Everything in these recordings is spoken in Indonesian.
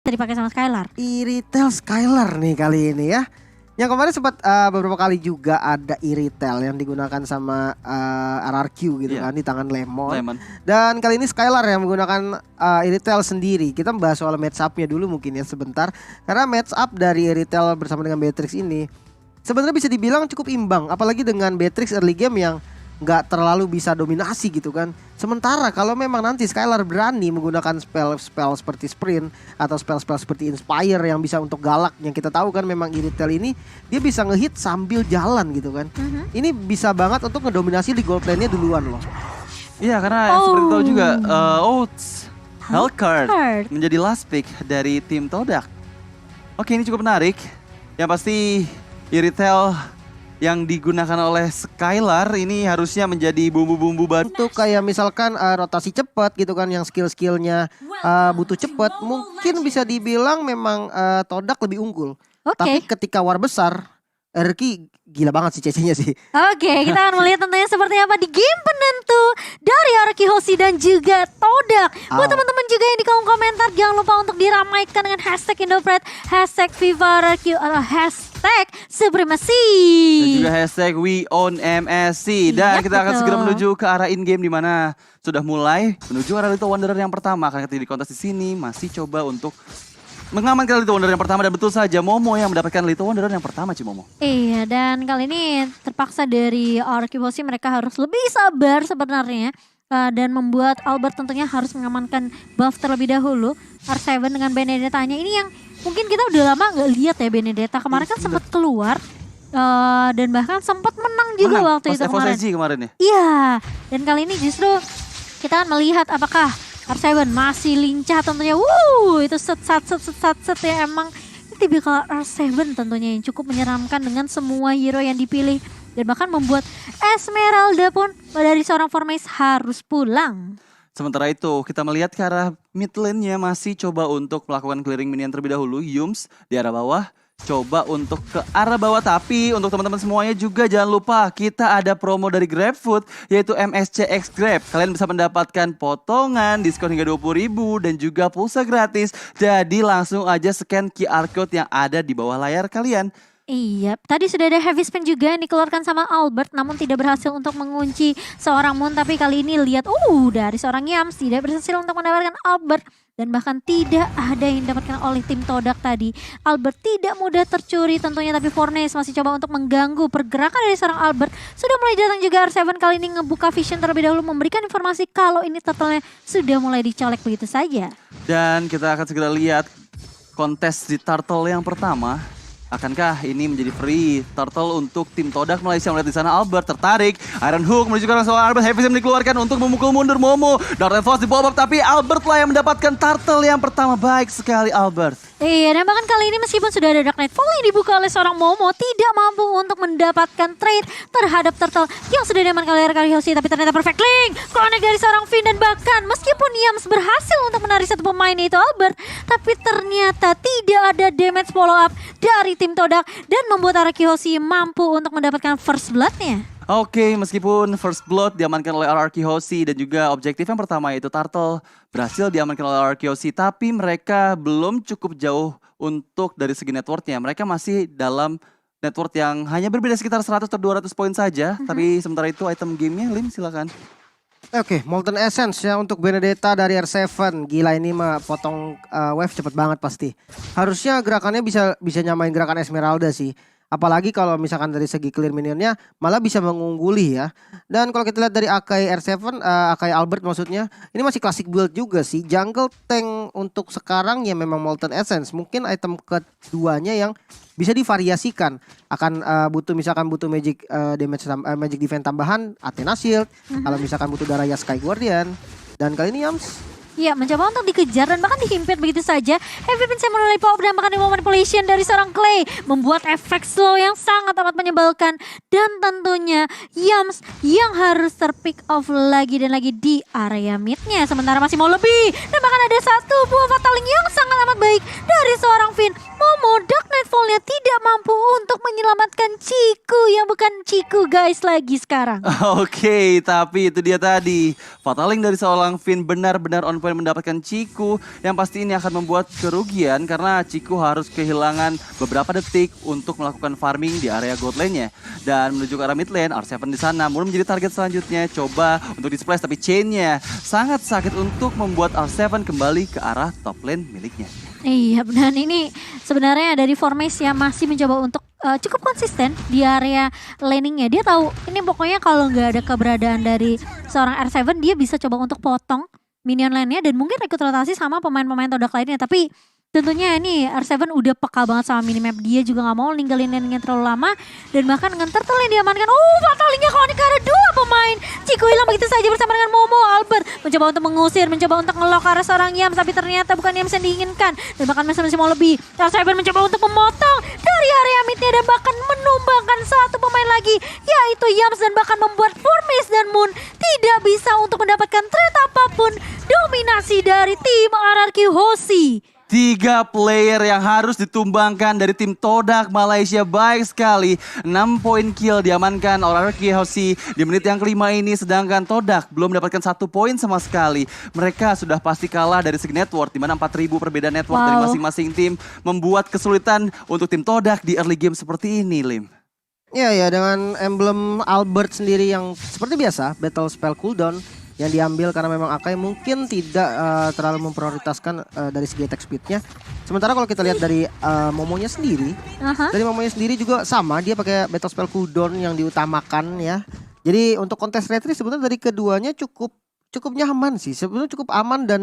bisa dipakai sama Skylar. Irithel Skylar nih kali ini ya. Yang kemarin sempat beberapa kali juga ada Irithel yang digunakan sama RRQ gitu kan di tangan Lemon. Dan kali ini Skylar yang menggunakan Irithel sendiri. Kita membahas soal match up-nya dulu mungkin ya sebentar. Karena match up dari Irithel bersama dengan Beatrix ini sebenarnya bisa dibilang cukup imbang. Apalagi dengan Beatrix early game yang nggak terlalu bisa dominasi gitu kan. Sementara kalau memang nanti Skylar berani menggunakan spell seperti Sprint atau spell seperti Inspire yang bisa untuk galak, yang kita tahu kan memang Irithel ini dia bisa ngehit sambil jalan gitu kan. Ini bisa banget untuk ngedominasi di gold lane-nya duluan loh. Iya, karena seperti tahu juga Hellcard menjadi last pick dari tim Todak. Oke, ini cukup menarik. Yang pasti Irithel yang digunakan oleh Skylar ini harusnya menjadi bumbu-bumbu baru. Untuk kayak misalkan rotasi cepat gitu kan, yang skill-skillnya butuh cepat, mungkin bisa dibilang memang Todak lebih unggul. Tapi ketika war besar, RRQ gila banget sih CC-nya sih. Oke, kita akan melihat tentunya seperti apa di game penentu dari RRQ Hoshi dan juga Todak. Buat teman-teman juga yang di kolom komentar, jangan lupa untuk diramaikan dengan hashtag Indofred, hashtag Viva RRQ, atau hashtag Supremacy. Dan juga hashtag We Own MSC. Dan kita akan segera menuju ke arah in-game di mana sudah mulai menuju arah Little Wanderer yang pertama. Karena ketika di kontes di sini masih coba untuk mengamankan Little Wanderer yang pertama, dan betul saja Momo yang mendapatkan Little Wanderer yang pertama, Cimomo. Iya, dan kali ini terpaksa dari RRQ Hoshi mereka harus lebih sabar sebenarnya. Dan membuat Albert tentunya harus mengamankan buff terlebih dahulu. R7 dengan Benedetta-nya ini yang mungkin kita udah lama nggak lihat ya Benedetta. Kemarin kan sempat keluar dan bahkan sempat menang juga waktu itu kemarin ya. Iya, dan kali ini justru kita akan melihat apakah R7 masih lincah tentunya. Itu set ya, emang tipikal R7 tentunya yang cukup menyeramkan dengan semua hero yang dipilih. Dan bahkan membuat Esmeralda pun dari seorang Formase harus pulang. Sementara itu kita melihat ke arah mid lane-nya masih coba untuk melakukan clearing minion terlebih dahulu. Yums di arah bawah coba untuk ke arah bawah, tapi untuk teman-teman semuanya juga jangan lupa kita ada promo dari GrabFood yaitu MSCX Grab. Kalian bisa mendapatkan potongan diskon hingga 20.000 dan juga pulsa gratis. Jadi langsung aja scan QR code yang ada di bawah layar kalian. Iya, tadi sudah ada heavy spin juga yang dikeluarkan sama Albert, namun tidak berhasil untuk mengunci seorang Moon. Tapi kali ini lihat, dari seorang Yams tidak berhasil untuk mendapatkan Albert. Dan bahkan tidak ada yang didapatkan oleh tim Todak tadi. Albert tidak mudah tercuri tentunya, tapi Fornes masih coba untuk mengganggu pergerakan dari seorang Albert. Sudah mulai datang juga R7 kali ini ngebuka vision terlebih dahulu, memberikan informasi kalau ini turtle-nya sudah mulai dicolek begitu saja. Dan kita akan segera lihat kontes di turtle yang pertama. Akankah ini menjadi free turtle untuk tim Todak Malaysia? Melihat di sana Albert tertarik, Iron Hook menuju ke arah seorang Albert, Heavy Sim dikeluarkan untuk memukul mundur Momo. Dark Force di pop up, tapi Albert lah yang mendapatkan turtle yang pertama. Baik sekali Albert. Iya, dan bahkan kali ini meskipun sudah ada Dark Nightfall yang dibuka oleh seorang Momo, tidak mampu untuk mendapatkan trade terhadap turtle yang sudah diamankan oleh RRQ Hoshi. Tapi ternyata perfect link connect dari seorang Finn, dan bahkan meskipun Yams berhasil untuk menarik satu pemain yaitu Albert, tapi ternyata tidak ada damage follow up dari tim Todak dan membuat RRQ Hoshi mampu untuk mendapatkan first blood-nya. Oke, meskipun first blood diamankan oleh RRQ Hoshi dan juga objektif yang pertama yaitu turtle berhasil diamankan oleh RRQ Hoshi, tapi mereka belum cukup jauh untuk dari segi networknya. Mereka masih dalam network yang hanya berbeda sekitar 100 atau 200 poin saja. Tapi sementara itu item gamenya, Lim silakan. Oke, Molten Essence ya untuk Benedetta dari R7. Gila, ini mah potong wave cepet banget pasti. Harusnya gerakannya bisa nyamain gerakan Esmeralda sih. Apalagi kalau misalkan dari segi clear minionnya malah bisa mengungguli ya. Dan kalau kita lihat dari Akai R7, Akai Albert maksudnya, ini masih klasik build juga sih. Jungle tank untuk sekarang ya memang Molten Essence. Mungkin item keduanya yang bisa divariasikan. Akan butuh magic damage magic defense tambahan, Athena Shield. Kalau misalkan butuh Daraya Sky Guardian. Dan kali ini Yams Ya, mencoba untuk dikejar dan bahkan dihimpit begitu saja. Heavy Pin mulai pop dan bahkan manipulation dari seorang Clay membuat efek slow yang sangat amat menyebalkan. Dan tentunya Yams yang harus terpick off lagi dan lagi di area midnya. Sementara masih mau lebih. Dan bahkan ada satu buah fataling yang sangat amat baik dari seorang Finn. Momo Dark Nightfall-nya tidak mampu untuk menyelamatkan Chico. Ciku yang bukan Ciku guys lagi sekarang. Oke, tapi itu dia tadi. Fataling dari seorang Finn benar-benar on point mendapatkan Ciku. Yang pasti ini akan membuat kerugian karena Ciku harus kehilangan beberapa detik untuk melakukan farming di area god lane-nya. Dan menuju ke arah mid lane, R7 di sana. Mun menjadi target selanjutnya. Coba untuk di-splash tapi chain-nya sangat sakit untuk membuat R7 kembali ke arah top lane miliknya. Iya, dan ini sebenarnya dari Formation yang masih mencoba untuk cukup konsisten di area laningnya. Dia tahu ini pokoknya kalau nggak ada keberadaan dari seorang R7 dia bisa coba untuk potong minion lane-nya dan mungkin ikut rotasi sama pemain-pemain Todak lainnya. Tapi tentunya ini R7 udah peka banget sama minimap, dia juga gak mau ninggalin lane-nya terlalu lama. Dan bahkan dengan turtle yang diamankan, fatalingnya kalau karena dua pemain. Ciku hilang begitu saja bersama dengan Momo. Albert mencoba untuk mengusir, mencoba untuk ngelok arah seorang Yams, tapi ternyata bukan Yams yang diinginkan. Dan bahkan masih mau lebih, R7 mencoba untuk memotong dari area midnya dan bahkan menumbangkan satu pemain lagi, yaitu Yams. Dan bahkan membuat Formis dan Moon tidak bisa untuk mendapatkan trade apapun. Dominasi dari tim RRQ Hoshi. 3 player yang harus ditumbangkan dari tim Todak Malaysia, baik sekali. 6 poin kill diamankan oleh RRQ Hoshi di menit yang kelima ini, sedangkan Todak belum mendapatkan 1 poin sama sekali. Mereka sudah pasti kalah dari segi network, di mana 4.000 perbedaan network dari masing-masing tim membuat kesulitan untuk tim Todak di early game seperti ini, Lim. Ya, dengan emblem Albert sendiri yang seperti biasa battle spell cooldown yang diambil karena memang Akai mungkin tidak terlalu memprioritaskan dari segi attack speednya. Sementara kalau kita lihat dari Momonya sendiri, dari Momonya sendiri juga sama, dia pakai battle spell cooldown yang diutamakan ya. Jadi untuk kontes retri sebenarnya dari keduanya cukup nyaman sih, sebenarnya cukup aman. Dan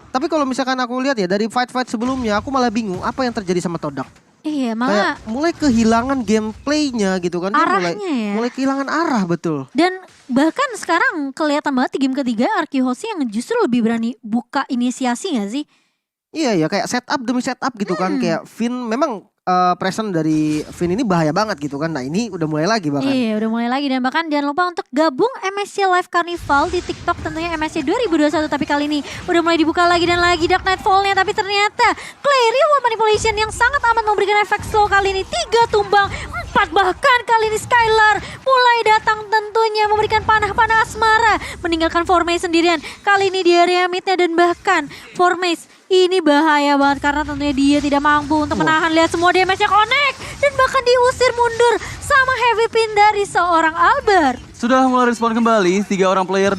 tapi kalau misalkan aku lihat ya dari fight sebelumnya, aku malah bingung apa yang terjadi sama Todak. Iya, malah kayak mulai kehilangan gameplaynya gitu kan. Dia mulai kehilangan arah, betul. Dan bahkan sekarang kelihatan banget di game ketiga RRQ Hoshi yang justru lebih berani buka inisiasi gak sih? Iya, kayak setup demi setup gitu kan. Kayak Finn memang present dari Finn ini bahaya banget gitu kan. Nah ini udah mulai lagi bahkan. Iya, udah mulai lagi. Dan bahkan jangan lupa untuk gabung MSC Live Carnival di TikTok, tentunya MSC 2021. Tapi kali ini udah mulai dibuka lagi dan lagi Dark Nightfall-nya. Tapi ternyata Clary Wall Manipulation yang sangat amat memberikan efek slow kali ini. 3 tumbang, 4 bahkan kali ini Skylar mulai datang tentunya memberikan panah-panah asmara. Meninggalkan Formation sendirian. Kali ini di area midnya dan bahkan Formation ini bahaya banget karena tentunya dia tidak mampu untuk menahan. Lihat semua damage-nya connect dan bahkan diusir mundur sama heavy pin dari seorang Albert. Sudah mulai respon kembali 3 orang player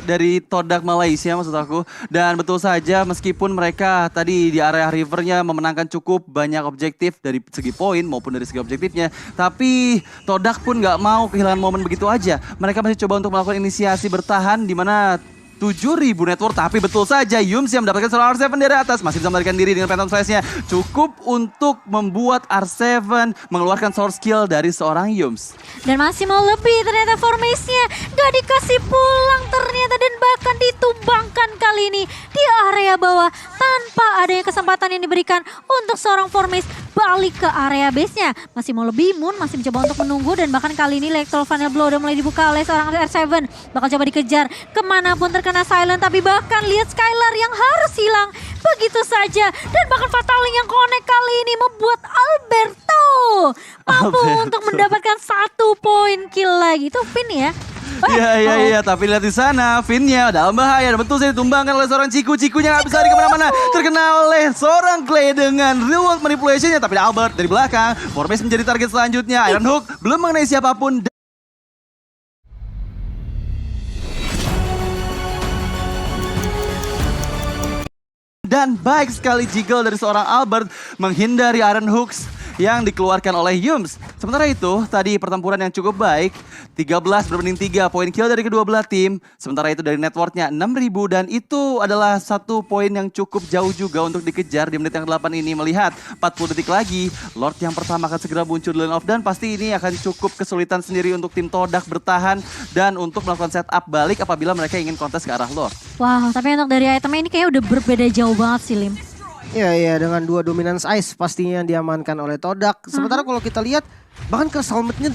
dari Todak Malaysia maksud aku. Dan betul saja meskipun mereka tadi di area rivernya memenangkan cukup banyak objektif dari segi poin maupun dari segi objektifnya. Tapi Todak pun gak mau kehilangan momen begitu aja. Mereka masih coba untuk melakukan inisiasi bertahan di mana 7.000 network, tapi betul saja Yums yang mendapatkan seorang R7 dari atas masih bisa melarikan diri dengan Phantom Slash-nya. Cukup untuk membuat R7 mengeluarkan source skill dari seorang Yums. Dan masih mau lebih, ternyata Formation-nya gak dikasih pulang ternyata dan bahkan ditumbangkan kali ini di area bawah tanpa adanya kesempatan yang diberikan untuk seorang Formation balik ke area base-nya. Masih mau lebih, Moon masih mencoba untuk menunggu dan bahkan kali ini Electro Final Blow udah mulai dibuka oleh seorang R7. Bakal coba dikejar kemanapun terkena silent, tapi bahkan lihat Skylar yang harus hilang begitu saja. Dan bahkan Fataling yang connect kali ini membuat Alberto mampu untuk mendapatkan 1 poin kill lagi. Itu Finn ya. Iya, tapi lihat di sana Finn-nya dalam bahaya. Betul saja ditumbangkan oleh seorang Cikunya nggak bisa lari kemana-mana. Terkena oleh seorang Clay dengan real world manipulation-nya. Tapi Albert dari belakang, Formis menjadi target selanjutnya. Iron Hook belum mengenai siapapun. Dan baik sekali jiggle dari seorang Albert menghindari Iron Hooks yang dikeluarkan oleh Yums. Sementara itu, tadi pertempuran yang cukup baik, 13 berbanding 3 poin kill dari kedua belah tim. Sementara itu dari networknya 6.000 dan itu adalah 1 poin yang cukup jauh juga untuk dikejar di menit yang 8 ini. Melihat 40 detik lagi, Lord yang pertama akan segera muncul di lane off dan pasti ini akan cukup kesulitan sendiri untuk tim Todak bertahan dan untuk melakukan setup balik apabila mereka ingin kontes ke arah Lord. Wow, tapi untuk dari itemnya ini kayaknya udah berbeda jauh banget sih, Lim. Iya, dengan 2 dominance ice pastinya yang diamankan oleh Todak. Sementara kalau kita lihat bahkan Curse Helmet-nya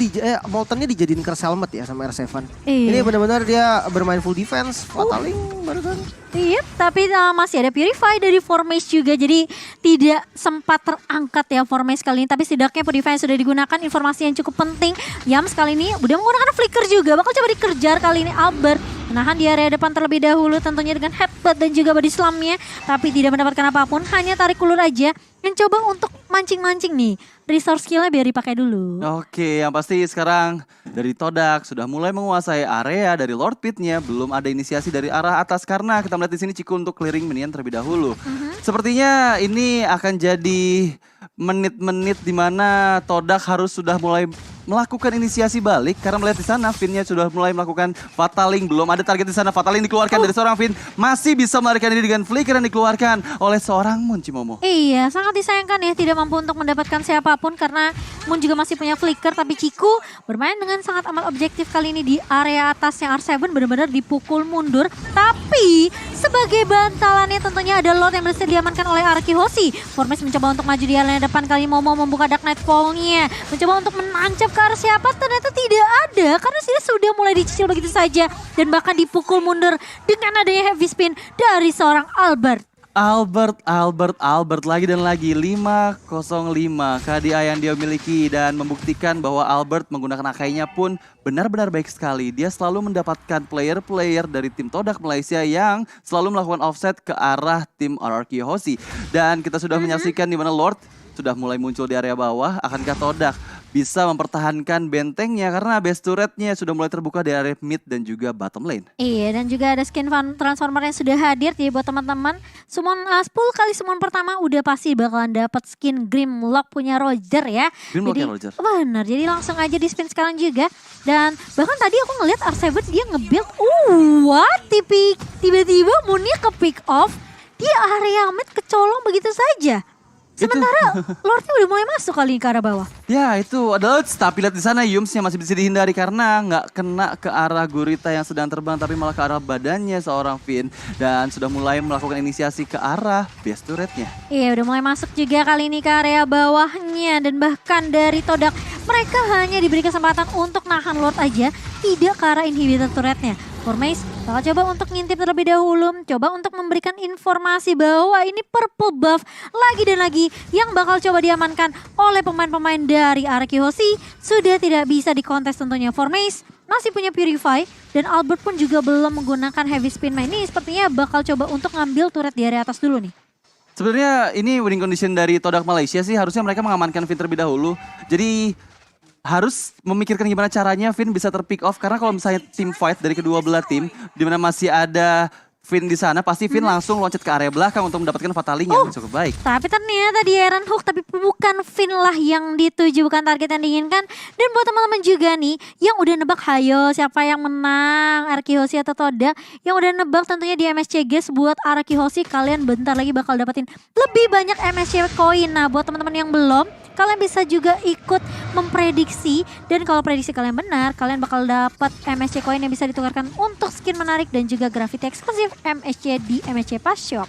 Molten-nya dijadiin Curse Helmet ya sama R7. Iya. Ini benar-benar dia bermain full defense, Fataling barusan. Iya, tapi masih ada Purify dari Formage juga. Jadi tidak sempat terangkat ya Formage kali ini. Tapi setidaknya Purify sudah digunakan, informasi yang cukup penting. Yams kali ini udah menggunakan Flicker juga. Bakal coba dikejar kali ini Albert. Menahan di area depan terlebih dahulu tentunya dengan headbutt dan juga body slam-nya. Tapi tidak mendapatkan apapun, hanya tarik ulur aja. Yang coba untuk mancing-mancing nih. Resource skill-nya biar dipakai dulu. Oke, yang pasti sekarang dari Todak sudah mulai menguasai area dari Lord Pit-nya. Belum ada inisiasi dari arah atas karena kita melihat di sini Ciku untuk clearing minion terlebih dahulu. Sepertinya ini akan jadi menit-menit di mana Todak harus sudah mulai melakukan inisiasi balik karena melihat di sana Finn-nya sudah mulai melakukan Fataling. Belum ada target di sana. Fataling dikeluarkan dari seorang Finn, masih bisa melarikan diri dengan flicker yang dikeluarkan oleh seorang Moon Cimomo. Iya, sangat disayangkan ya tidak mampu untuk mendapatkan siapapun karena Moon juga masih punya flicker, tapi Ciku bermain dengan sangat amat objektif kali ini di area atasnya. R7 benar-benar dipukul mundur, tapi sebagai bantalannya tentunya ada Lord yang berhasil diamankan oleh Arkihoshi. Formes mencoba untuk maju di area depan kali ini, mau membuka Dark Nightfall-nya, mencoba untuk menancap ke arah siapa, ternyata tidak ada karena dia sudah mulai dicicil begitu saja dan bahkan dipukul mundur dengan adanya heavy spin dari seorang Albert. Albert lagi dan lagi 505 KDA yang dia miliki dan membuktikan bahwa Albert menggunakan akainya pun benar-benar baik sekali. Dia selalu mendapatkan player-player dari tim Todak Malaysia yang selalu melakukan offset ke arah tim RRQ Hoshi. Dan kita sudah menyaksikan di mana Lord sudah mulai muncul di area bawah. Akankah Todak bisa mempertahankan bentengnya karena base turretnya sudah mulai terbuka di area mid dan juga bottom lane. Iya, dan juga ada skin transformer yang sudah hadir. Jadi buat teman-teman, summon 10 kali summon pertama udah pasti bakalan dapat skin Grimlock punya Roger ya. Grimlock jadi, ya Roger. Benar, jadi langsung aja di spin sekarang juga. Dan bahkan tadi aku ngeliat R7 dia nge-build, what? Tiba-tiba Moonnya ke pick off di area mid kecolong begitu saja. Sementara Lordnya udah mulai masuk kali ini ke arah bawah. Ya itu adalah, tapi lihat di sana Yumsnya masih bisa dihindari karena nggak kena ke arah gurita yang sedang terbang, tapi malah ke arah badannya seorang Finn dan sudah mulai melakukan inisiasi ke arah base turretnya. Iya, udah mulai masuk juga kali ini ke area bawahnya dan bahkan dari Todak mereka hanya diberi kesempatan untuk nahan Lord aja, tidak ke arah inhibitor turretnya. Formase bakal coba untuk ngintip terlebih dahulu, coba untuk memberikan informasi bahwa ini purple buff lagi dan lagi yang bakal coba diamankan oleh pemain-pemain dari RRQ Hoshi. Sudah tidak bisa dikontes tentunya. Formase masih punya Purify dan Albert pun juga belum menggunakan heavy spin. Ini sepertinya bakal coba untuk ngambil turret di area atas dulu nih. Sebenarnya ini winning condition dari Todak Malaysia sih, harusnya mereka mengamankan Finn terlebih dahulu. Jadi harus memikirkan gimana caranya Finn bisa terpick off, karena kalau misalnya team fight dari kedua belah tim di mana masih ada Finn di sana, pasti Finn langsung loncat ke area belakang untuk mendapatkan Fataling yang cukup baik. Tapi ternyata di Iron Hook, tapi bukan Finn lah yang dituju, bukan target yang diinginkan. Dan buat teman-teman juga nih yang udah nebak hayo siapa yang menang, RRQ Hoshi atau Todak, yang udah nebak tentunya di MSC guys, buat RRQ Hoshi kalian bentar lagi bakal dapetin lebih banyak MSC koin. Nah buat teman-teman yang belum, kalian bisa juga ikut memprediksi, dan kalau prediksi kalian benar, kalian bakal dapat MSC coin yang bisa ditukarkan untuk skin menarik dan juga graffiti eksklusif MSC di MSC Pass Shop.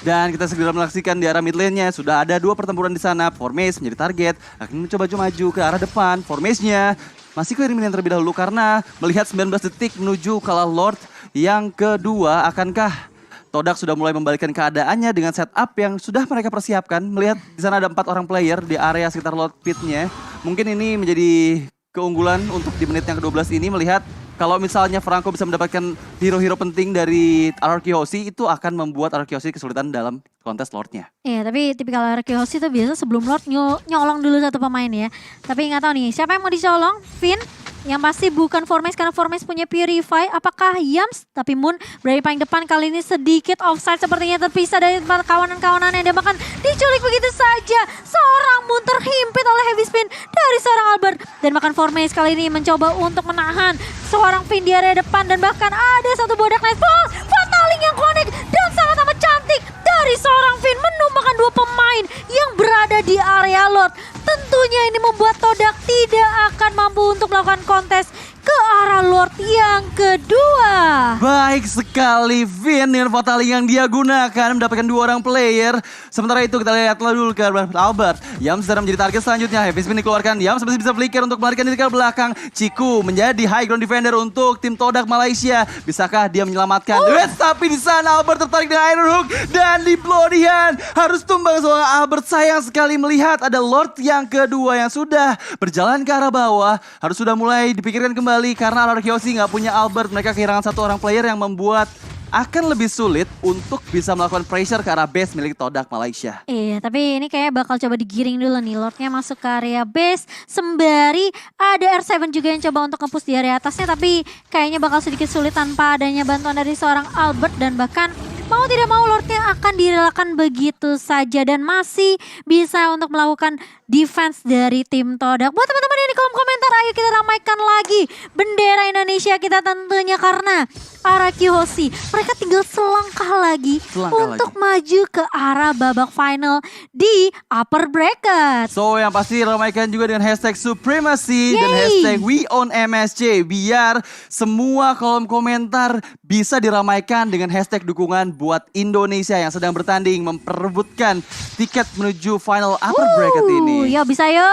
Dan kita segera menyaksikan di arah mid lane-nya sudah ada 2 pertempuran di sana. Formase menjadi target, akan mencoba maju ke arah depan. Formase-nya masih clearing minion terlebih dahulu karena melihat 19 detik menuju kalah Lord yang kedua. Akankah Todak sudah mulai membalikkan keadaannya dengan setup yang sudah mereka persiapkan? Melihat di sana ada 4 orang player di area sekitar Lord Pit-nya. Mungkin ini menjadi keunggulan untuk di menit yang ke-12 ini, melihat kalau misalnya Franco bisa mendapatkan hero-hero penting dari RRQ Hoshi, itu akan membuat RRQ Hoshi kesulitan dalam kontes Lord-nya. Iya, tapi tipikal RRQ Hoshi itu biasa sebelum Lord nyolong dulu satu pemain ya. Tapi nggak tahu nih siapa yang mau dicolong, Finn. Yang pasti bukan Formase karena Formase punya Purify. Apakah Yams? Tapi Moon berada paling depan kali ini, sedikit offside sepertinya, terpisah dari kawanan-kawanan yang bahkan diculik begitu saja. Seorang Moon terhimpit oleh heavy spin dari seorang Albert. Dan bahkan Formase kali ini mencoba untuk menahan seorang Finn di area depan. Dan bahkan ada satu bodak Nightfall, Fataling yang connect dan sangat-sangat cantik dari seorang Finn menumbangkan 2 pemain yang berada di area Lord. Tentunya ini membuat Todak tidak akan mampu untuk melakukan kontes ke arah Lord yang kedua. Baik sekali Vin dengan Fataling yang dia gunakan mendapatkan 2 orang player. Sementara itu kita lihat dulu ke Albert. Yams sedang menjadi target selanjutnya. Heavy Spin dikeluarkan. Yams masih bisa flicker untuk melarikan diri ke belakang. Ciku menjadi high ground defender untuk tim Todak Malaysia. Bisakah dia menyelamatkan? Tapi di sana Albert tertarik dengan Iron Hook dan di Blodian harus tumbang seorang Albert. Sayang sekali melihat ada Lord yang kedua yang sudah berjalan ke arah bawah. Harus sudah mulai dipikirkan kembali karena Ararkyosi nggak punya Albert. Mereka kehilangan 1 orang player yang membuat akan lebih sulit untuk bisa melakukan pressure ke arah base milik Todak Malaysia. Iya, tapi ini kayak bakal coba digiring dulu nih. Lordnya masuk ke area base. Sembari ada R7 juga yang coba untuk nge-push di area atasnya. Tapi kayaknya bakal sedikit sulit tanpa adanya bantuan dari seorang Albert. Dan bahkan mau tidak mau Lordnya akan direlakan begitu saja. Dan masih bisa untuk melakukan defense dari tim Todak. Buat teman-teman yang di kolom komentar, ayo kita ramaikan lagi bendera Indonesia kita tentunya. Karena Araki Hoshi, mereka tinggal selangkah lagi untuk maju ke arah babak final di upper bracket. So yang pasti ramaikan juga dengan hashtag Supremacy dan hashtag We On MSC. Biar semua kolom komentar bisa diramaikan dengan hashtag dukungan buat Indonesia yang sedang bertanding memperebutkan tiket menuju final upper bracket ini. Yo bisa yo,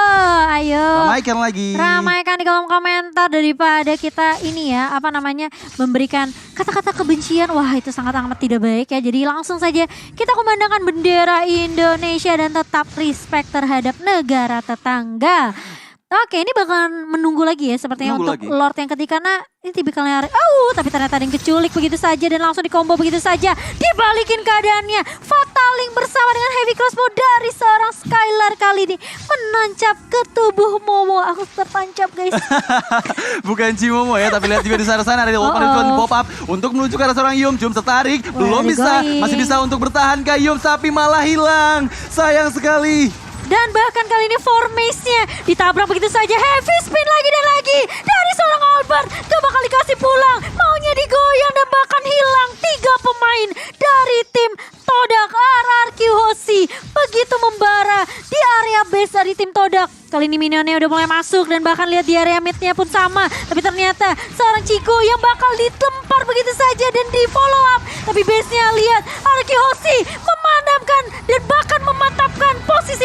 ayo. Ramaikan lagi. Ramaikan di kolom komentar daripada kita ini ya, apa namanya, memberikan kata-kata kebencian. Wah itu sangat amat tidak baik ya. Jadi langsung saja kita kumandangkan bendera Indonesia dan tetap respect terhadap negara tetangga. Oke, ini bakalan menunggu lagi ya sepertinya untuk Lord yang ketiga. Karena ini tipikalnya tapi ternyata ada yang keculik begitu saja dan langsung dikombo begitu saja. Dibalikin keadaannya. Fataling bersama dengan heavy crossbow dari seorang Skylar kali ini menancap ke tubuh Momo. Aku tertancap guys. Bukan Cimomo ya, tapi lihat juga di sana ada pop up untuk menuju ke arah seorang Yum. Yum tertarik, belum bisa, masih bisa untuk bertahan ke Yum tapi malah hilang. Sayang sekali. Dan bahkan kali ini formasinya ditabrak begitu saja. Heavy spin lagi dan lagi dari seorang Albert. Gak bakal dikasih pulang. Maunya digoyang dan bahkan hilang 3 pemain dari tim Todak. Ararki Hoshi begitu membara di area base dari tim Todak. Kali ini minionnya udah mulai masuk dan bahkan lihat di area midnya pun sama. Tapi ternyata seorang Chico yang bakal ditempar begitu saja dan di follow up. Tapi base-nya lihat Ararki Hoshi memadamkan dan bahkan memantapkan posisi